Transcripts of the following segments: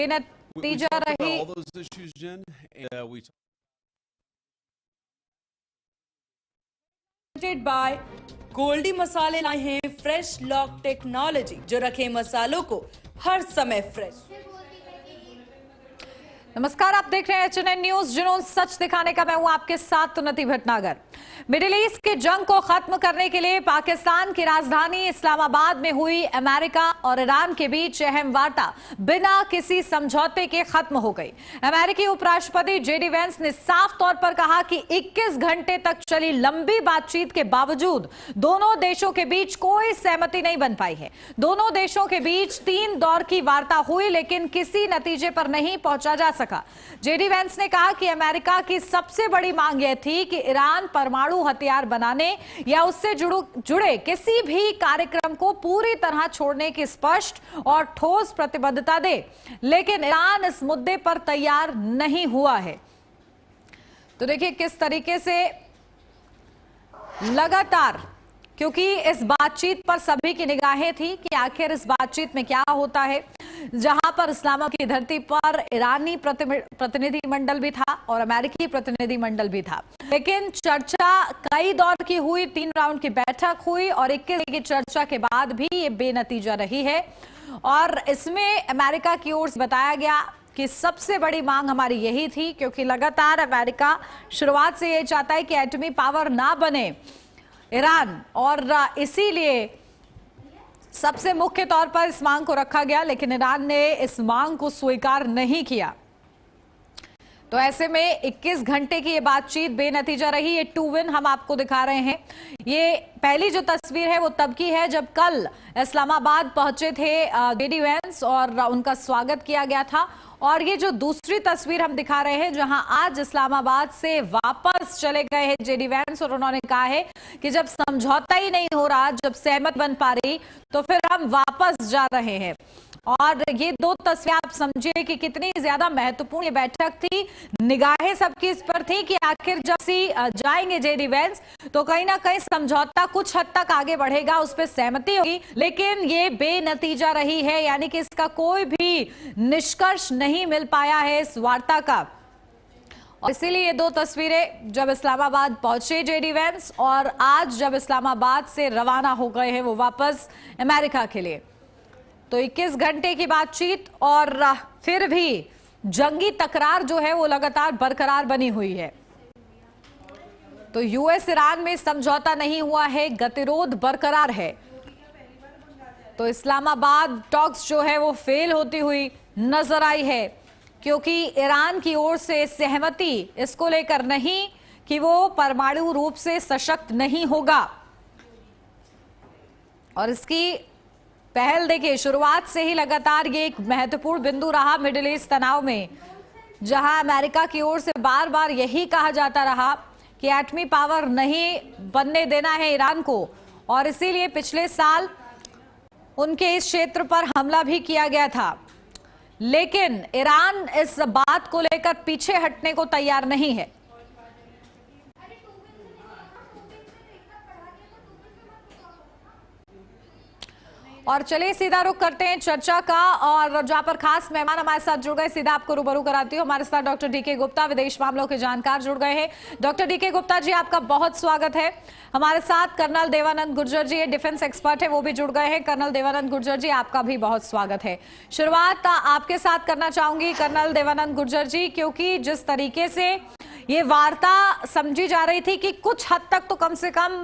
बेनतीजा रही। बाय गोल्डी मसाले लाए हैं फ्रेश लॉक टेक्नोलॉजी जो रखे मसालों को हर समय फ्रेश। नमस्कार, आप देख रहे हैं एचएनएन न्यूज, जुनून सच दिखाने का। मैं हूं आपके साथ उन्नति भटनागर। मिडिल ईस्ट के जंग को खत्म करने के लिए पाकिस्तान की राजधानी इस्लामाबाद में हुई अमेरिका और ईरान के बीच अहम वार्ता बिना किसी समझौते के खत्म हो गई। अमेरिकी उपराष्ट्रपति जेडी वेंस ने साफ तौर पर कहा कि 21 घंटे तक चली लंबी बातचीत के बावजूद दोनों देशों के बीच कोई सहमति नहीं बन पाई है। दोनों देशों के बीच 3 दौर की वार्ता हुई लेकिन किसी नतीजे पर नहीं पहुंचा जा सका। जेडी वेंस ने कहा कि अमेरिका की सबसे बड़ी मांग यह थी कि ईरान परमाणु हथियार बनाने या उससे जुड़े किसी भी कार्यक्रम को पूरी तरह छोड़ने की स्पष्ट और ठोस प्रतिबद्धता दे, लेकिन ईरान इस मुद्दे पर तैयार नहीं हुआ है। तो देखिए किस तरीके से लगातार, क्योंकि इस बातचीत पर सभी की निगाहें थी कि आखिर इस बातचीत में क्या होता है, जहां पर इस्लामाबाद की धरती पर ईरानी प्रतिनिधिमंडल भी था और अमेरिकी प्रतिनिधिमंडल भी था। लेकिन चर्चा कई दौर की हुई, 3 राउंड की बैठक हुई और 21 की चर्चा के बाद भी ये बेनतीजा रही है। और इसमें अमेरिका की ओर से बताया गया कि सबसे बड़ी मांग हमारी यही थी, क्योंकि लगातार अमेरिका शुरुआत से ये चाहता है कि एटमी पावर ना बने ईरान, और इसीलिए सबसे मुख्य तौर पर इस मांग को रखा गया, लेकिन ईरान ने इस मांग को स्वीकार नहीं किया। तो ऐसे में 21 घंटे की ये बातचीत बेनतीजा रही। ये 2 विन हम आपको दिखा रहे हैं। ये पहली जो तस्वीर है वो तब की है जब कल इस्लामाबाद पहुंचे थे जेडी वेंस और उनका स्वागत किया गया था। और ये जो दूसरी तस्वीर हम दिखा रहे हैं जहां आज इस्लामाबाद से वापस चले गए हैं जेडी वेंस, और उन्होंने कहा है कि जब समझौता ही नहीं हो रहा, जब सहमत बन पा रही, तो फिर हम वापस जा रहे हैं। और ये 2 तस्वीरें आप समझिए कि कितनी ज्यादा महत्वपूर्ण ये बैठक थी। निगाहें सबकी इस पर थी कि आखिर जब जाएंगे जेडी वेंस तो कहीं ना कहीं समझौता कुछ हद तक आगे बढ़ेगा, उस पर सहमति होगी, लेकिन ये बेनतीजा रही है, यानी कि इसका कोई भी निष्कर्ष नहीं मिल पाया है इस वार्ता का। और इसीलिए ये 2 तस्वीरें जब इस्लामाबाद पहुंचे जेडी वेंस और आज जब इस्लामाबाद से रवाना हो गए हैं वो वापस अमेरिका के लिए। तो 21 घंटे की बातचीत और फिर भी जंगी तकरार जो है वो लगातार बरकरार बनी हुई है। तो यूएस ईरान में समझौता नहीं हुआ है, गतिरोध बरकरार है। तो इस्लामाबाद टॉक्स जो है वो फेल होती हुई नजर आई है, क्योंकि ईरान की ओर से सहमति इसको लेकर नहीं कि वो परमाणु रूप से सशक्त नहीं होगा। और इसकी पहल देखिए, शुरुआत से ही लगातार ये एक महत्वपूर्ण बिंदु रहा मिडिल ईस्ट तनाव में, जहां अमेरिका की ओर से बार बार यही कहा जाता रहा कि एटमी पावर नहीं बनने देना है ईरान को, और इसीलिए पिछले साल उनके इस क्षेत्र पर हमला भी किया गया था। लेकिन ईरान इस बात को लेकर पीछे हटने को तैयार नहीं है। और चलिए सीधा रुख करते हैं चर्चा का, और जहां पर खास मेहमान हमारे साथ जुड़ गए, सीधा आपको रूबरू कराती हूँ। हमारे साथ डॉक्टर डीके गुप्ता, विदेश मामलों के जानकार, जुड़ गए हैं। डॉक्टर डीके गुप्ता जी, आपका बहुत स्वागत है। हमारे साथ कर्नल देवानंद गुर्जर जी, डिफेंस एक्सपर्ट है, वो भी जुड़ गए हैं। कर्नल देवानंद गुर्जर जी, आपका भी बहुत स्वागत है। शुरुआत आपके साथ करना चाहूंगी कर्नल देवानंद गुर्जर जी, क्योंकि जिस तरीके से ये वार्ता समझी जा रही थी कि कुछ हद तक तो कम से कम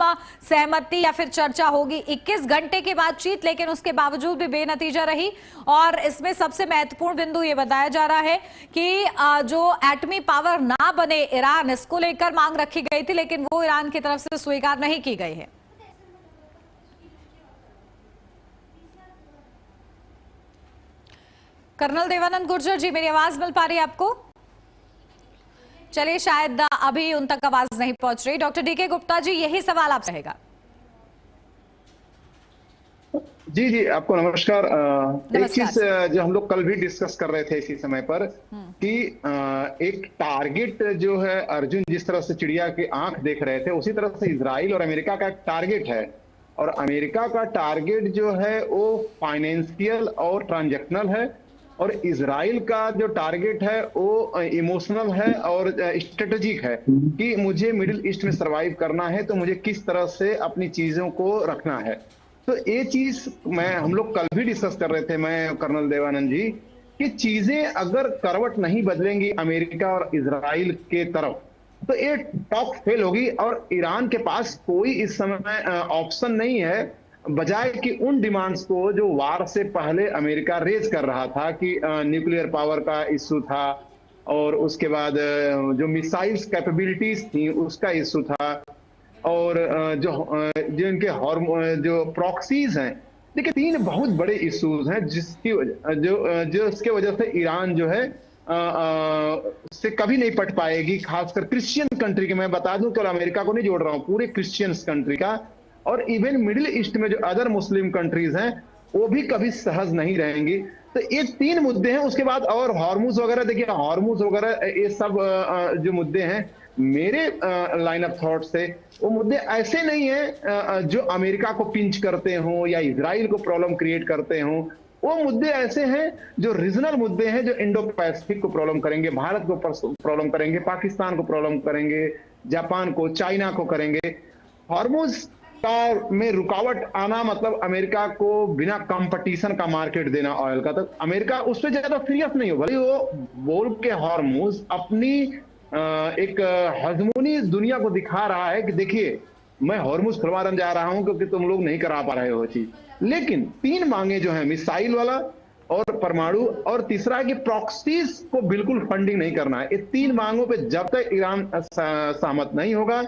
सहमति या फिर चर्चा होगी, 21 घंटे की बातचीत, लेकिन उसके बावजूद भी बेनतीजा रही। और इसमें सबसे महत्वपूर्ण बिंदु ये बताया जा रहा है कि जो एटमी पावर ना बने ईरान, इसको लेकर मांग रखी गई थी, लेकिन वो ईरान की तरफ से स्वीकार नहीं की गई है। कर्नल देवानंद गुर्जर जी, मेरी आवाज मिल पा रही है आपको? चलिए, शायद अभी उन तक आवाज नहीं पहुंच रही। डॉक्टर डीके गुप्ता जी, यही सवाल आपसे रहेगा। जी जी, आपको नमस्कार। एक चीज जो हम लोग कल भी डिस्कस कर रहे थे इसी समय पर कि एक टारगेट जो है, अर्जुन जिस तरह से चिड़िया की आंख देख रहे थे, उसी तरह से इजराइल और अमेरिका का एक टारगेट है। और अमेरिका का टारगेट जो है वो फाइनेंशियल और ट्रांजैक्शनल है, और इजराइल का जो टारगेट है वो इमोशनल है और स्ट्रेटेजिक है कि मुझे मिडिल ईस्ट में सरवाइव करना है, तो मुझे किस तरह से अपनी चीजों को रखना है। तो ये चीज हम लोग कल भी डिस्कस कर रहे थे, मैं कर्नल देवानंद जी, कि चीजें अगर करवट नहीं बदलेंगी अमेरिका और इजराइल के तरफ तो ये टॉक फेल होगी और ईरान के पास कोई इस समय ऑप्शन नहीं है, बजाय कि उन डिमांड्स को जो वार से पहले अमेरिका रेज कर रहा था कि न्यूक्लियर पावर का इश्यू था और उसके बाद जो मिसाइल्स कैपेबिलिटीज थी उसका इश्यू था और जो इनके जो प्रॉक्सीज हैं। देखिए 3 बहुत बड़े इश्यूज हैं जिसकी जो इसके वजह से ईरान जो है से कभी नहीं पट पाएगी, खासकर क्रिश्चियन कंट्री के। मैं बता दूं केवल अमेरिका को नहीं जोड़ रहा हूं, पूरे क्रिश्चियंस कंट्री का, और इवन मिडिल ईस्ट में जो अदर मुस्लिम कंट्रीज हैं वो भी कभी सहज नहीं रहेंगी। तो ये 3 मुद्दे हैं। उसके बाद और हॉर्मुज वगैरह, देखिए हॉर्मुज वगैरह ये सब जो मुद्दे हैं मेरे लाइन ऑफ थॉट से वो मुद्दे ऐसे नहीं है जो अमेरिका को पिंच करते हों या इजराइल को प्रॉब्लम क्रिएट करते हों। वो मुद्दे ऐसे हैं जो रीजनल मुद्दे हैं, जो इंडो पैसिफिक को प्रॉब्लम करेंगे, भारत को प्रॉब्लम करेंगे, पाकिस्तान को प्रॉब्लम करेंगे, जापान को, चाइना को करेंगे। हॉर्मुज में रुकावट आना मतलब अमेरिका को बिना कंपटीशन का मार्केट देना ऑयल का, तो अमेरिका उस पर ज्यादा सीरियस नहीं हो। भले वो बोल के हॉर्मुज अपनी एक हजमोनी दुनिया को दिखा रहा है कि देखिए मैं हॉर्मुज खुलवाने जा रहा हूं क्योंकि तुम लोग नहीं करा पा रहे हो चीज। लेकिन 3 मांगे जो है, मिसाइल वाला और परमाणु और तीसरा है कि प्रॉक्सीज को बिल्कुल फंडिंग नहीं करना है। इस 3 मांगों पे जब तक ईरान सहमत नहीं होगा,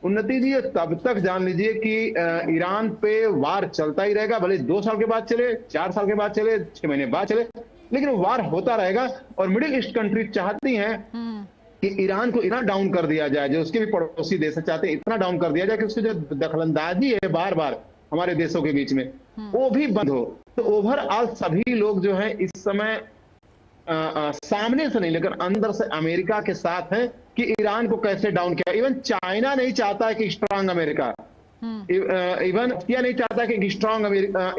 उन्नति जी, तब तक जान लीजिए कि ईरान पे वार चलता ही रहेगा। भले 2 साल के बाद चले, 4 साल के बाद चले, 6 महीने बाद चले, लेकिन वार होता रहेगा। और मिडिल ईस्ट कंट्री चाहती हैं कि ईरान को इतना डाउन कर दिया जाए, जो उसके भी पड़ोसी देश चाहते हैं इतना डाउन कर दिया जाए कि उसकी जो दखलंदाजी है बार बार हमारे देशों के बीच में वो भी बंद हो। तो ओवरऑल सभी लोग जो हैं इस समय सामने से नहीं लेकर अंदर से अमेरिका के साथ हैं कि ईरान को कैसे डाउन किया। इवन चाइना नहीं चाहता है कि स्ट्रांग अमेरिका, इवन रशिया नहीं चाहता है कि स्ट्रांग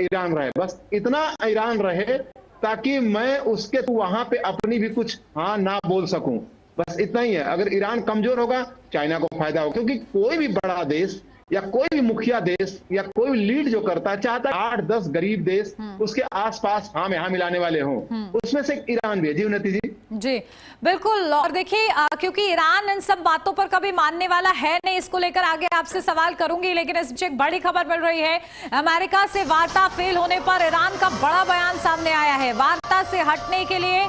ईरान रहे। बस इतना ईरान रहे ताकि मैं उसके वहां पे अपनी भी कुछ हाँ ना बोल सकूं, बस इतना ही है। अगर ईरान कमजोर होगा चाइना को फायदा होगा, क्योंकि कोई भी बड़ा देश या कोई भी मुखिया देश या कोई भी लीड जो करता है चाहता है 8-10 गरीब देश उसके आसपास हाँ में हाँ मिलाने वाले हों। उसमें से ईरान भी है। जी उन्नति जी। जी बिल्कुल। और देखिए क्योंकि ईरान इन सब बातों पर कभी मानने वाला है नहीं, इसको लेकर आगे आपसे सवाल करूंगी, लेकिन इस बीच एक बड़ी खबर मिल रही है। अमेरिका से वार्ता फेल होने पर ईरान का बड़ा बयान सामने आया है। वार्ता से हटने के लिए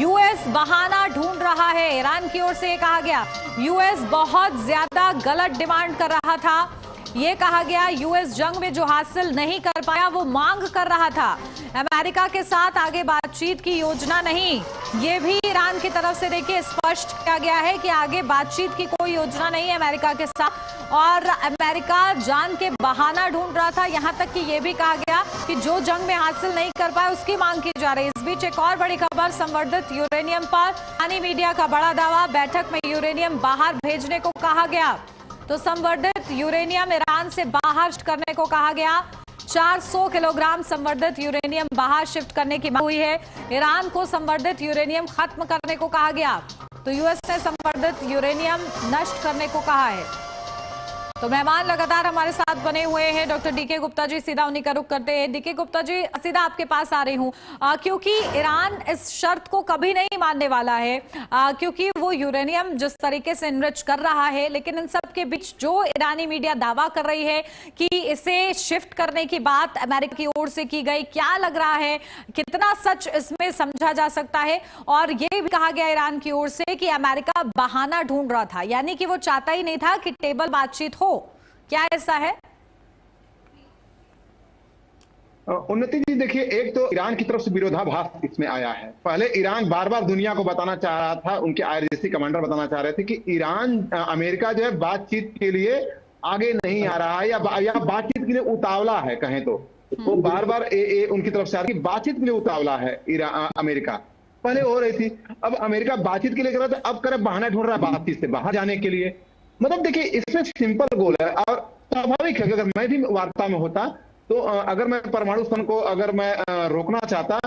यूएस बहाना ढूंढ रहा है। ईरान की ओर से कहा गया यूएस बहुत ज्यादा गलत डिमांड कर रहा था। ये कहा गया यूएस जंग में जो हासिल नहीं कर पाया वो मांग कर रहा था। अमेरिका के साथ आगे बातचीत की योजना नहीं, ये भी ईरान की तरफ से देखिए स्पष्ट किया गया है कि आगे बातचीत की कोई योजना नहीं है अमेरिका के साथ। और अमेरिका जान के बहाना ढूंढ रहा था, यहां तक कि ये भी कहा गया कि जो जंग में हासिल नहीं कर पाया उसकी मांग की जा रही है। इस बीच एक और बड़ी खबर, संवर्धित यूरेनियम पर ईरानी मीडिया का बड़ा दावा, बैठक में यूरेनियम बाहर भेजने को कहा गया। तो संवर्धित यूरेनियम ईरान से बाहर शिफ्ट करने को कहा गया। 400 किलोग्राम संवर्धित यूरेनियम बाहर शिफ्ट करने की मांग हुई है। ईरान को संवर्धित यूरेनियम खत्म करने को कहा गया। तो यूएस ने संवर्धित यूरेनियम नष्ट करने को कहा है। तो मेहमान लगातार हमारे साथ बने हुए हैं डॉक्टर डीके गुप्ता जी, सीधा उन्हीं का रुख करते हैं। डीके गुप्ता जी, सीधा आपके पास आ रही हूं क्योंकि ईरान इस शर्त को कभी नहीं मानने वाला है क्योंकि वो यूरेनियम जिस तरीके से इनरिच कर रहा है, लेकिन इन सब के बीच जो ईरानी मीडिया दावा कर रही है कि इसे शिफ्ट करने की बात अमेरिका की ओर से की गई, क्या लग रहा है कितना सच इसमें समझा जा सकता है? और ये भी कहा गया ईरान की ओर से कि अमेरिका बहाना ढूंढ रहा था, यानी कि वो चाहता ही नहीं था कि टेबल बातचीत हो, क्या ऐसा है? उन्नति जी, देखिए एक तो ईरान की तरफ से विरोधाभास इसमें आया है। पहले ईरान बार बार दुनिया को बताना चाह रहा था, उनके आईआरजीसी कमांडर बताना चाह रहे थे कि ईरान अमेरिका जो है बातचीत के लिए आगे नहीं आ रहा है या बातचीत के लिए उतावला है, कहें तो वो बार बार उनकी तरफ से आ रही है बातचीत के लिए उतावला है अमेरिका। पहले हो रही थी, अब अमेरिका बातचीत के लिए कर रहा था, अब करे बहाना ढूंढ रहा है बातचीत से बाहर जाने के लिए। मतलब देखिए इसमें सिंपल गोल है और स्वाभाविक है कि अगर मैं भी वार्ता में होता तो अगर मैं परमाणु सन को अगर मैं रोकना चाहता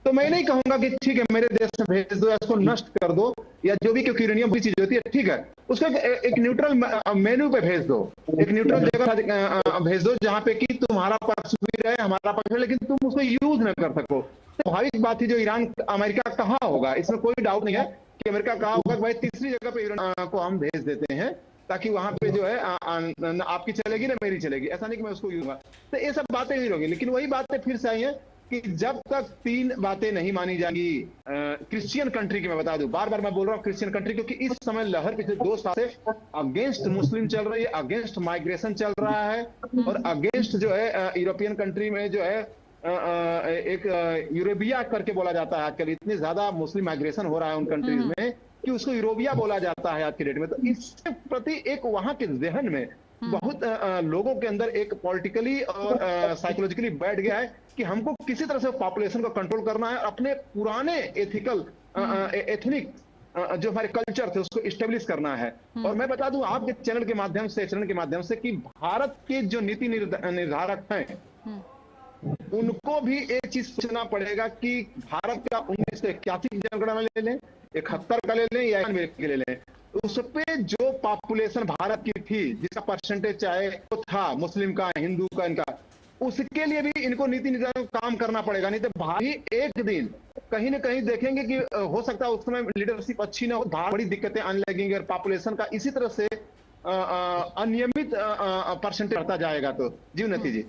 तो मैं नहीं कहूंगा कि ठीक है मेरे देश में भेज दो या उसको नष्ट कर दो या जो भी, क्योंकि यूरेनियम बुरी चीज होती है, ठीक है उसको एक न्यूट्रल मेन्यू पे भेज दो, एक न्यूट्रल जगह भेज दो जहां पे कि तुम्हारा पक्ष भी रहे हमारा पक्ष है, लेकिन तुम उसको यूज न कर सको। स्वाभाविक बात थी जो ईरान अमेरिका कहाँ होगा, इसमें कोई डाउट नहीं है कि अमेरिका कहा होगा कि भाई तीसरी जगह पे यूरेनियम को हम भेज देते हैं ताकि वहां पे जो है आपकी चलेगी ना मेरी चलेगी, ऐसा नहीं कि मैं उसको यूज करूंगा। तो ये सब बातें हुई होंगी, लेकिन वही बातें फिर से आई हैं कि जब तक 3 बातें नहीं मानी जाएंगी क्रिश्चियन कंट्री की, मैं बता दूं बार बार मैं बोल रहा हूं क्रिश्चियन कंट्री, क्योंकि इस समय लहर पिछले 2 साल से अगेंस्ट मुस्लिम चल रही है, अगेंस्ट माइग्रेशन चल रहा है और अगेंस्ट जो है यूरोपियन कंट्री में जो है एक यूरोबिया करके बोला जाता है आजकल, इतनी ज्यादा मुस्लिम माइग्रेशन हो रहा है उन कंट्रीज में कि उसको यूरोबिया बोला जाता है आज की डेट में। तो इसके प्रति एक वहां के जहन में बहुत लोगों के अंदर एक पॉलिटिकली और साइकोलॉजिकली बैठ गया है कि हमको किसी तरह से पॉपुलेशन को कंट्रोल करना है, अपने पुराने एथिकल एथनिक जो हमारे कल्चर थे उसको इस्टेब्लिश करना है। और मैं बता दूं आपके चैनल के माध्यम से कि भारत के जो नीति निर्धारक हैं उनको भी एक चीज सोचना पड़ेगा कि भारत का 1981 की जनगणना ले लें, 71 का ले लें या 91 के ले लें, उस पे जो पॉपुलेशन भारत की थी जिसका परसेंटेज चाहे वो था मुस्लिम का, हिंदू का, इनका, उसके लिए भी इनको नीति निर्धारण काम करना पड़ेगा। नहीं तो भारी एक दिन कहीं ना कहीं देखेंगे कि हो सकता है उस समय लीडरशिप अच्छी ना हो, बड़ी दिक्कतें आने लगेंगी और पॉपुलेशन का इसी तरह से अनियमित परसेंटेज बढ़ता जाएगा। तो जी उन्नति जी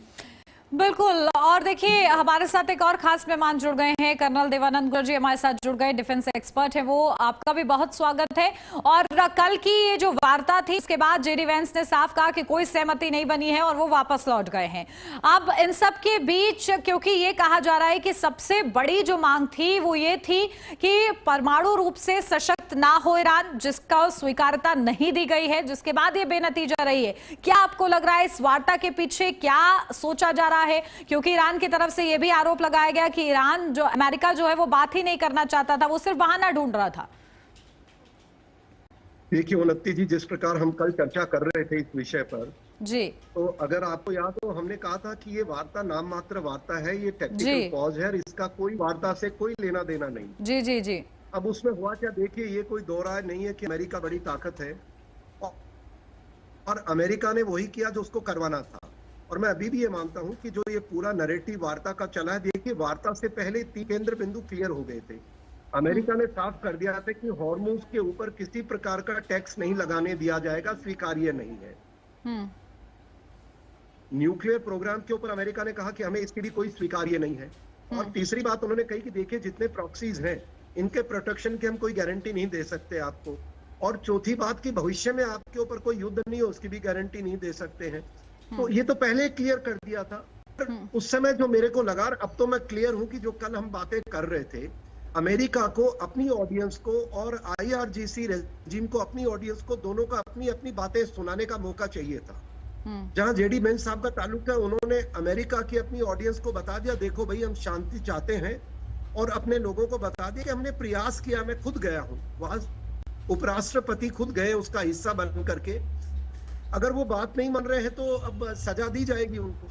बिल्कुल। और देखिए हमारे साथ एक और खास मेहमान जुड़ गए हैं, कर्नल देवानंद गुर्जर जी हमारे साथ जुड़ गए, डिफेंस एक्सपर्ट है वो, आपका भी बहुत स्वागत है। और कल की ये जो वार्ता थी इसके बाद जेडी वेंस ने साफ कहा कि कोई सहमति नहीं बनी है और वो वापस लौट गए हैं। अब इन सब के बीच क्योंकि ये कहा जा रहा है कि सबसे बड़ी जो मांग थी वो ये थी कि परमाणु रूप से सशक्त ना हो ईरान, जिसका स्वीकारता नहीं दी गई है, जिसके बाद ये बेनतीजा रही है। क्या आपको लग रहा है इस वार्ता के पीछे क्या सोचा जा रहा है? क्योंकि ईरान की तरफ से यह भी आरोप लगाया गया कि ईरान जो अमेरिका जो है वो बात ही नहीं करना चाहता था, वो सिर्फ बहाना ढूंढ रहा था। देखिए उन्नति जी, जिस प्रकार हम कल चर्चा कर रहे थे इस विषय पर जी, तो अगर आपको याद हो हमने कहा था कि ये वार्ता नाम मात्र वार्ता है, ये टेक्निकल पॉज है और इसका कोई वार्ता से कोई लेना देना नहीं। जी जी जी। अब उसमें हुआ क्या, देखिए ये कोई दो राय नहीं है कि अमेरिका बड़ी ताकत है और अमेरिका ने वही किया जो उसको करवाना था। और मैं अभी भी ये मानता हूं कि जो ये पूरा नैरेटिव वार्ता का चला है, देखिए वार्ता से पहले 3 केंद्र बिंदु क्लियर हो गए थे। अमेरिका ने साफ कर दिया था कि हॉर्मुज के ऊपर किसी प्रकार का टैक्स नहीं लगाने दिया जाएगा, स्वीकार्य नहीं है। न्यूक्लियर प्रोग्राम के ऊपर अमेरिका ने कहा कि हमें इसकी भी कोई स्वीकार्य नहीं है। और तीसरी बात उन्होंने कही कि देखिए जितने प्रॉक्सीज हैं इनके प्रोटेक्शन की हम कोई गारंटी नहीं दे सकते आपको। और चौथी बात की भविष्य में आपके ऊपर कोई युद्ध नहीं हो उसकी भी गारंटी नहीं दे सकते हैं। तो ये तो पहले क्लियर कर दिया था। उस समय जो मेरे को लगा, अब तो मैं क्लियर हूं कि जो कल हम बातें कर रहे थे, अमेरिका को अपनी ऑडियंस को और IRGC रेजिम को अपनी ऑडियंस को दोनों का अपनी अपनी बातें सुनाने का मौका चाहिए था। जहां जेडी वेंस साहब का ताल्लुक है, उन्होंने अमेरिका की अपनी ऑडियंस को बता दिया, देखो भाई हम शांति चाहते हैं, और अपने लोगों को बता दिया कि हमने प्रयास किया, मैं खुद गया हूं वहां, उपराष्ट्रपति खुद गए उसका हिस्सा बन करके। अगर वो बात नहीं मान रहे हैं तो अब सजा दी जाएगी उनको।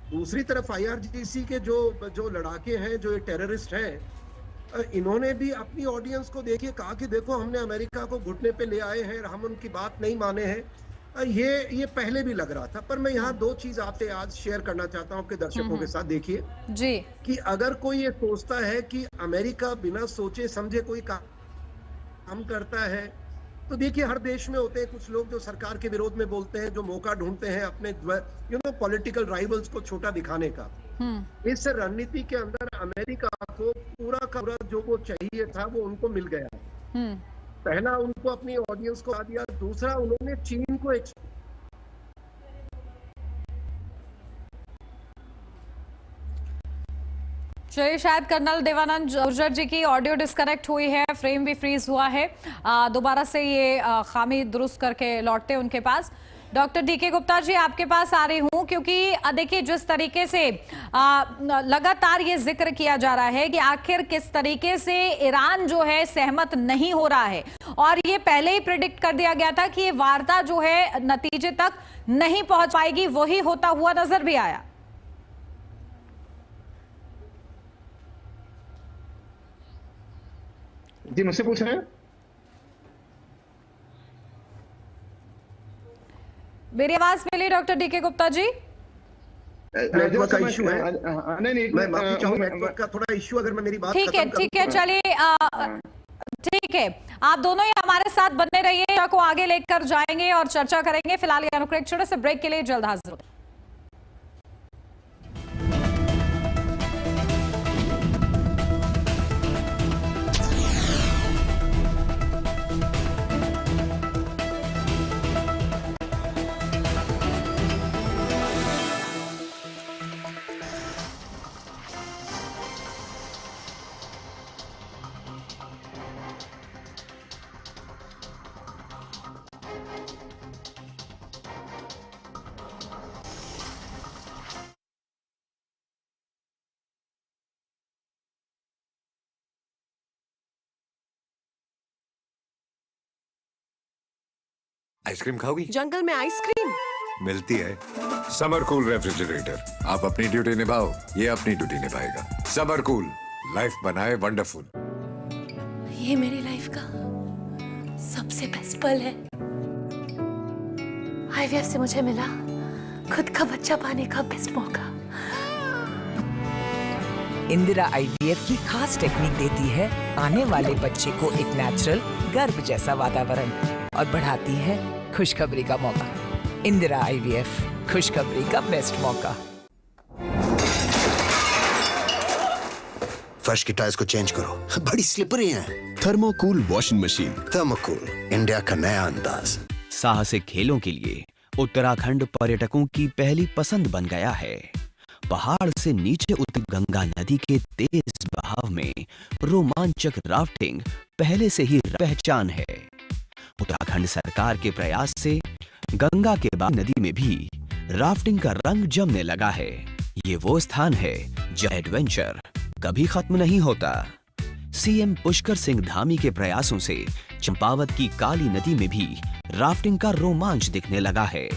दूसरी तरफ IRGC के जो लड़ाके हैं, जो टेररिस्ट हैं, इन्होंने भी अपनी ऑडियंस को देखिए कहा कि देखो हमने अमेरिका को घुटने पे ले आए हैं, हम उनकी बात नहीं माने हैं। ये पहले भी लग रहा था। पर मैं यहाँ 2 चीज आपसे आज शेयर करना चाहता हूँ आपके दर्शकों के साथ। देखिए जी, कि अगर कोई ये सोचता है कि अमेरिका बिना सोचे समझे कोई काम करता है, तो देखिए हर देश में होते हैं कुछ लोग जो सरकार के विरोध में बोलते हैं, जो मौका ढूंढते हैं अपने पॉलिटिकल राइवल्स को छोटा दिखाने का। इस रणनीति के अंदर अमेरिका को पूरा का पूरा जो वो चाहिए था वो उनको मिल गया। पहला उनको अपनी ऑडियंस को बता दिया, दूसरा उन्होंने चीन को चलिए, शायद कर्नल देवानंद गुर्जर जी की ऑडियो डिस्कनेक्ट हुई है, फ्रेम भी फ्रीज हुआ है। दोबारा से ये खामी दुरुस्त करके लौटते उनके पास। डॉक्टर DK गुप्ता जी आपके पास आ रही हूं, क्योंकि देखिए जिस तरीके से लगातार ये जिक्र किया जा रहा है कि आखिर किस तरीके से ईरान जो है सहमत नहीं हो रहा है, और ये पहले ही प्रेडिक्ट कर दिया गया था कि ये वार्ता जो है नतीजे तक नहीं पहुंच पाएगी, वही होता हुआ नजर भी आया। जी मुझसे पूछ रहे हैं? मेरी आवाज मिली doctor DK Gupta ji? Network का इशू है। नहीं, मैं माफी चाहूंगा, नेटवर्क का थोड़ा इशू, अगर मैं मेरी बात ठीक है, खत्म ठीक है, करूं। चलिए ठीक है, आप दोनों ही हमारे साथ बने रहिए, को आगे लेकर जाएंगे और चर्चा करेंगे। फिलहाल ये अनुक्रेक छोटे से ब्रेक के लिए जल्द हाजिर होते हैं। आइसक्रीम खाओगी? जंगल में आइसक्रीम मिलती है। समर कूल रेफ्रिजरेटर, आप अपनी ड्यूटी निभाओ, ये अपनी ड्यूटी निभाएगा। समर कूल, लाइफ बनाए वंडरफुल। ये मेरी लाइफ का सबसे बेस्ट पल है। आईवीएफ से मुझे मिला खुद का बच्चा पाने का बेस्ट मौका। इंदिरा आईवीएफ की खास टेक्निक देती है आने वाले बच्चे को एक नेचुरल गर्भ जैसा वातावरण और बढ़ाती है खुशखबरी का मौका। इंदिरा आईवीएफ, खुशखबरी का बेस्ट मौका। फर्श की टाइल्स को चेंज करो, बड़ी स्लिपरी हैं। थर्मोकूल वॉशिंग मशीन। थर्मोकूल, इंडिया का नया अंदाज। साहसिक खेलों के लिए उत्तराखंड पर्यटकों की पहली पसंद बन गया है। पहाड़ से नीचे उतरी गंगा नदी के तेज बहाव में रोमांचक राफ्टिंग पहले से ही पहचान है। उत्तराखंड सरकार के प्रयास से गंगा के बाद नदी में भी राफ्टिंग का रंग जमने लगा है। ये वो स्थान है जहाँ एडवेंचर कभी खत्म नहीं होता। सीएम पुष्कर सिंह धामी के प्रयासों से चंपावत की काली नदी में भी राफ्टिंग का रोमांच दिखने लगा है।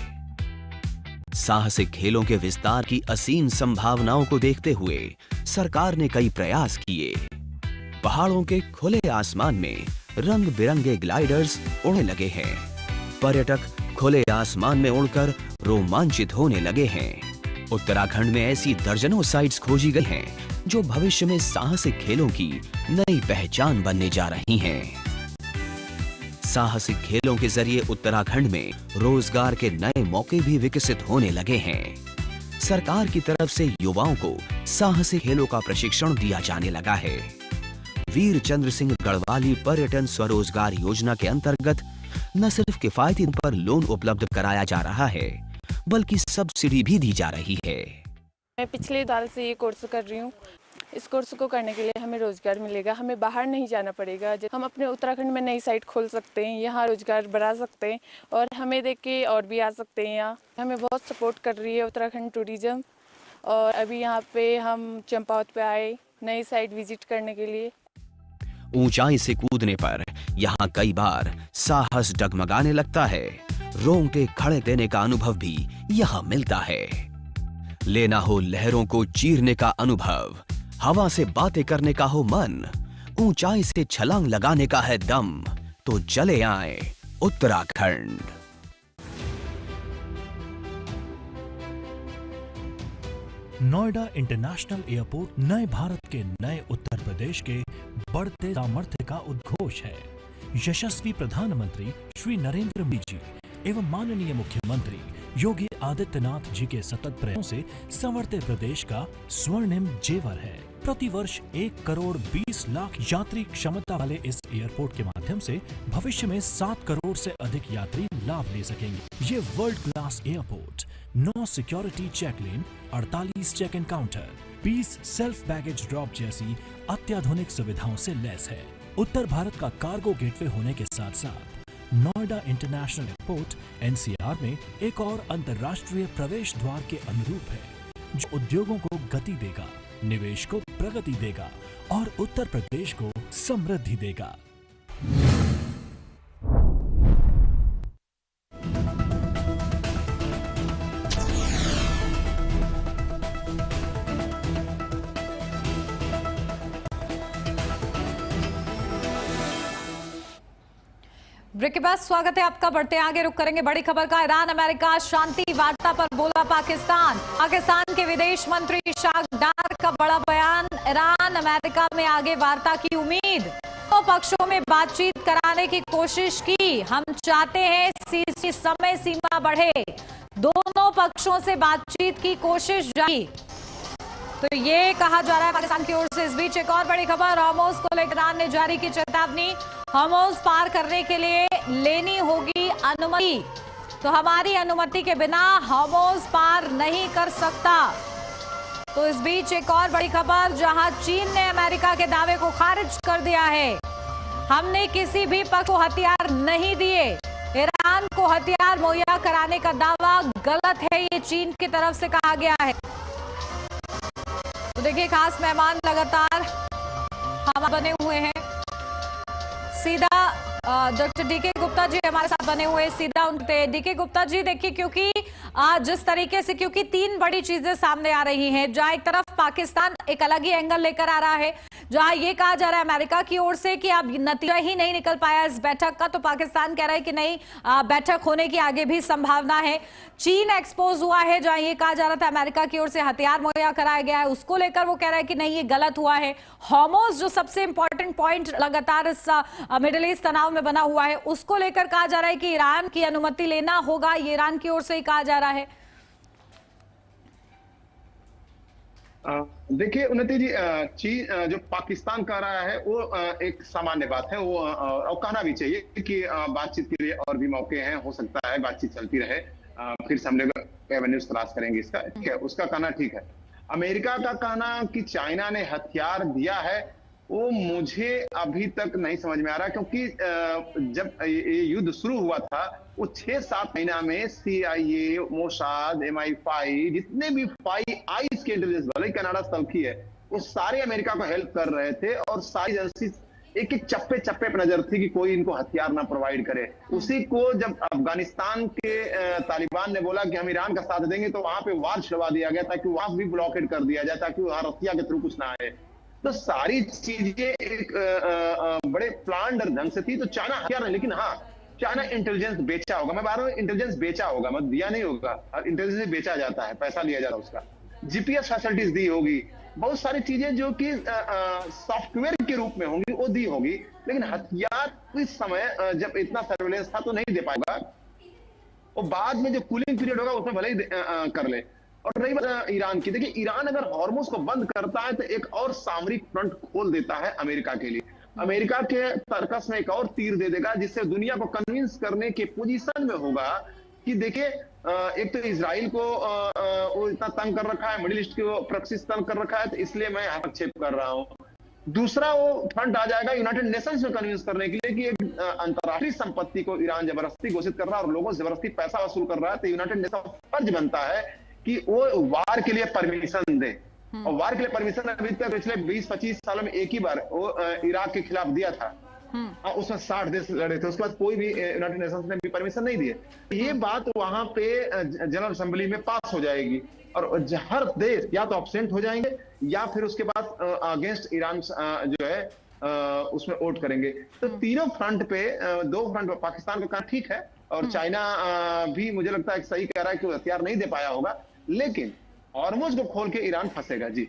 साहसिक खेलों के विस्तार की असीम संभावनाओं को देखते हुए सरकार ने कई प्रयास किए। पहाड़ों के खुले आसमान में रंग बिरंगे ग्लाइडर्स उड़ने लगे हैं। पर्यटक खुले आसमान में उड़कर रोमांचित होने लगे हैं। उत्तराखंड में ऐसी दर्जनों साइट्स खोजी गई हैं जो भविष्य में साहसिक खेलों की नई पहचान बनने जा रही हैं। साहसिक खेलों के जरिए उत्तराखंड में रोजगार के नए मौके भी विकसित होने लगे हैं। सरकार की तरफ से युवाओं को साहसिक खेलों का प्रशिक्षण दिया जाने लगा है। वीर चंद्र सिंह गढ़वाली पर्यटन स्वरोजगार योजना के अंतर्गत न सिर्फ किफायती पर लोन उपलब्ध कराया जा रहा है, बल्कि सब्सिडी भी दी जा रही है। मैं पिछले साल से ये कोर्स कर रही हूँ। इस कोर्स को करने के लिए हमें रोजगार मिलेगा, हमें बाहर नहीं जाना पड़ेगा। हम अपने उत्तराखंड में नई साइट खोल सकते हैं, यहाँ रोजगार बढ़ा सकते हैं और हमें देख के और भी आ सकते हैं। यहाँ हमें बहुत सपोर्ट कर रही है उत्तराखंड टूरिज्म। और अभी यहाँ पे हम चंपावत पे आए नई साइट विजिट करने के लिए। ऊंचाई से कूदने पर यहाँ कई बार साहस डगमगाने लगता है। रोंगटे खड़े देने का अनुभव भी यहाँ मिलता है। लेना हो लहरों को चीरने का अनुभव, हवा से बातें करने का हो मन, ऊंचाई से छलांग लगाने का है दम, तो चले आए उत्तराखंड। नोएडा इंटरनेशनल एयरपोर्ट नए भारत के नए उत्तर प्रदेश के बढ़ते सामर्थ्य का उद्घोष है। यशस्वी प्रधानमंत्री श्री नरेंद्र मोदी जी एवं माननीय मुख्यमंत्री योगी आदित्यनाथ जी के सतत प्रयासों से संवरते प्रदेश का स्वर्णिम जेवर है। प्रतिवर्ष 1 करोड़ 20 लाख यात्री क्षमता वाले इस एयरपोर्ट के माध्यम से भविष्य में 7 करोड़ से अधिक यात्री लाभ ले सकेंगे। ये world class airport 9 security check lane, 48 check in counter, 20 self baggage drop जैसी अत्याधुनिक सुविधाओं से लैस है। उत्तर भारत का कार्गो गेटवे होने के साथ साथ नोएडा इंटरनेशनल एयरपोर्ट एनसीआर में एक और अंतर्राष्ट्रीय प्रवेश द्वार के अनुरूप है, जो उद्योगों को गति देगा, निवेश को प्रगति देगा और उत्तर प्रदेश को समृद्धि देगा। ब्रेक के बाद स्वागत है आपका। बढ़ते आगे, रुक करेंगे बड़ी खबर का। ईरान अमेरिका शांति वार्ता पर बोला पाकिस्तान। पाकिस्तान के विदेश मंत्री इशाक डार का बड़ा बयान। ईरान अमेरिका में आगे वार्ता की उम्मीद। दोनों पक्षों में बातचीत कराने की कोशिश की। हम चाहते हैं समय सीमा बढ़े। दोनों पक्षों से बातचीत की कोशिश जारी। तो ये कहा जा रहा है पाकिस्तान की ओर से। इस बीच एक और बड़ी खबर, हॉर्मोज को लेकर ईरान ने जारी की चेतावनी। हॉर्मोज पार करने के लिए लेनी होगी अनुमति, तो हमारी अनुमति के बिना हॉर्मोज पार नहीं कर सकता। तो इस बीच एक और बड़ी खबर, जहां चीन ने अमेरिका के दावे को खारिज कर दिया है। हमने किसी भी पक्ष को हथियार नहीं दिए। ईरान को हथियार मुहैया कराने का दावा गलत है, ये चीन की तरफ से कहा गया है। तो देखिए, खास मेहमान लगातार हम बने हुए हैं। सीधा डॉक्टर डीके गुप्ता जी हमारे साथ बने हुए, सीधा उनके। डीके गुप्ता जी, देखिए, क्योंकि जिस तरीके से, क्योंकि तीन बड़ी चीजें सामने आ रही हैं। जहां एक तरफ पाकिस्तान एक अलग ही एंगल लेकर आ रहा है, जहां ये कहा जा रहा है अमेरिका की ओर से कि अब नतीजा ही नहीं निकल पाया इस बैठक का, तो पाकिस्तान कह रहा है कि नहीं, बैठक होने की आगे भी संभावना है। चीन एक्सपोज हुआ है, जहां ये कहा जा रहा था अमेरिका की ओर से हथियार मुहैया कराया गया है, उसको लेकर वो कह रहा है कि नहीं, ये गलत हुआ है। हॉर्मोज जो सबसे इंपॉर्टेंट पॉइंट लगातार इस मिडिल ईस्ट तनाव में बना हुआ है, उसको लेकर कहा जा रहा है कि ईरान की अनुमति लेना होगा। ये ईरान की ओर से ही कहा जा रहा है। देखिए उन्नति जी, चीन जो पाकिस्तान कह रहा है वो एक सामान्य बात है। वो और कहना भी चाहिए कि बातचीत के लिए और भी मौके हैं, हो सकता है बातचीत चलती रहे, फिर से हम लोग एवेन्यूज तलाश करेंगे इसका, ठीक है, उसका कहना ठीक है। अमेरिका का कहना कि चाइना ने हथियार दिया है, वो मुझे अभी तक नहीं समझ में आ रहा, क्योंकि जब ये युद्ध शुरू हुआ था वो 6-7 महीना में CIA, मोसाद, MI5, जितने भी 5 के इंटेलिजेंस वाले कनाडा तलखी है, वो सारे अमेरिका को हेल्प कर रहे थे और सारी एजेंसी एक एक चप्पे चप्पे पर नजर थी कि कोई इनको हथियार ना प्रोवाइड करे। उसी को जब अफगानिस्तान के तालिबान ने बोला कि हम ईरान का साथ देंगे, तो वहां पे वार छुड़वा दिया गया ताकि वहां भी ब्लॉकेड कर दिया जाए, ताकि वहां रसिया के थ्रू कुछ ना आए। तो सारी चीजें एक बड़े प्लान ढंग से थी। तो चाइना हथियार नहीं, लेकिन हाँ, चाइना इंटेलिजेंस बेचा होगा। मैं बात रहा हूँ, इंटेलिजेंस बेचा होगा, मत दिया नहीं होगा। इंटेलिजेंस बेचा जाता है, पैसा लिया जाता है उसका। GPS फैसिलिटीज दी होगी, बहुत सारी चीजें जो कि सॉफ्टवेयर के रूप में होंगी वो दी होगी, लेकिन हथियार इस समय जब इतना सर्वेलेंस था तो नहीं दे पाएगा। और बाद में जो कूलिंग पीरियड होगा उसमें भले ही कर ले। और रही बात ईरान की, देखिए, ईरान अगर हॉर्मुज को बंद करता है तो एक और सामरिक फ्रंट खोल देता है अमेरिका के लिए। अमेरिका के तर्कस में एक और तीर दे देगा, जिससे दुनिया को कन्विंस करने के पोजीशन में होगा कि देखिए, एक तो इजराइल को वो इतना तंग कर रखा है, मिडिल ईस्ट को प्रॉक्सी तंग कर रखा है, तो इसलिए मैं हस्तक्षेप कर रहा हूं। दूसरा वो फ्रंट आ जाएगा यूनाइटेड नेशंस में कन्विंस करने के लिए कि एक अंतर्राष्ट्रीय संपत्ति को ईरान जबरदस्ती घोषित कर रहा है और लोगों से जबरदस्ती पैसा वसूल कर रहा है, तो यूनाइटेड नेशन फर्ज बनता है कि वो वार के लिए परमिशन दे। और वार के लिए परमिशन अभी तक पिछले 20-25 सालों में एक ही बार वो इराक के खिलाफ दिया था। उसमें 60 देश लड़े थे, उसके बाद कोई भी यूनाइटेड नेशंस ने भी परमिशन नहीं दिए। ये बात वहां पे जनरल असेंबली में पास हो जाएगी और हर देश या तो अब्सेंट हो जाएंगे या फिर उसके बाद अगेंस्ट ईरान जो है उसमें वोट करेंगे। तो तीनों फ्रंट पे, दो फ्रंट पे पाकिस्तान का काम ठीक है और चाइना भी मुझे लगता है सही कह रहा है कि हथियार नहीं दे पाया होगा, लेकिन हॉर्मुज को खोल के ईरान फंसेगा। जी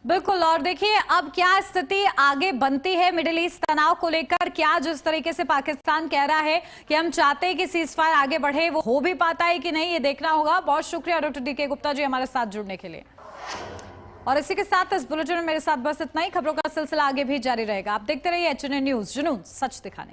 बिल्कुल। और देखिए, अब क्या स्थिति आगे बनती है मिडिल ईस्ट तनाव को लेकर। क्या जिस तरीके से पाकिस्तान कह रहा है कि हम चाहते हैं कि सीजफायर आगे बढ़े, वो हो भी पाता है कि नहीं, ये देखना होगा। बहुत शुक्रिया डॉक्टर डीके गुप्ता जी हमारे साथ जुड़ने के लिए। और इसी के साथ इस बुलेटिन में मेरे साथ बस इतना ही। खबरों का सिलसिला आगे भी जारी रहेगा। आप देखते रहिए HNA न्यूज, जुनून सच दिखाने।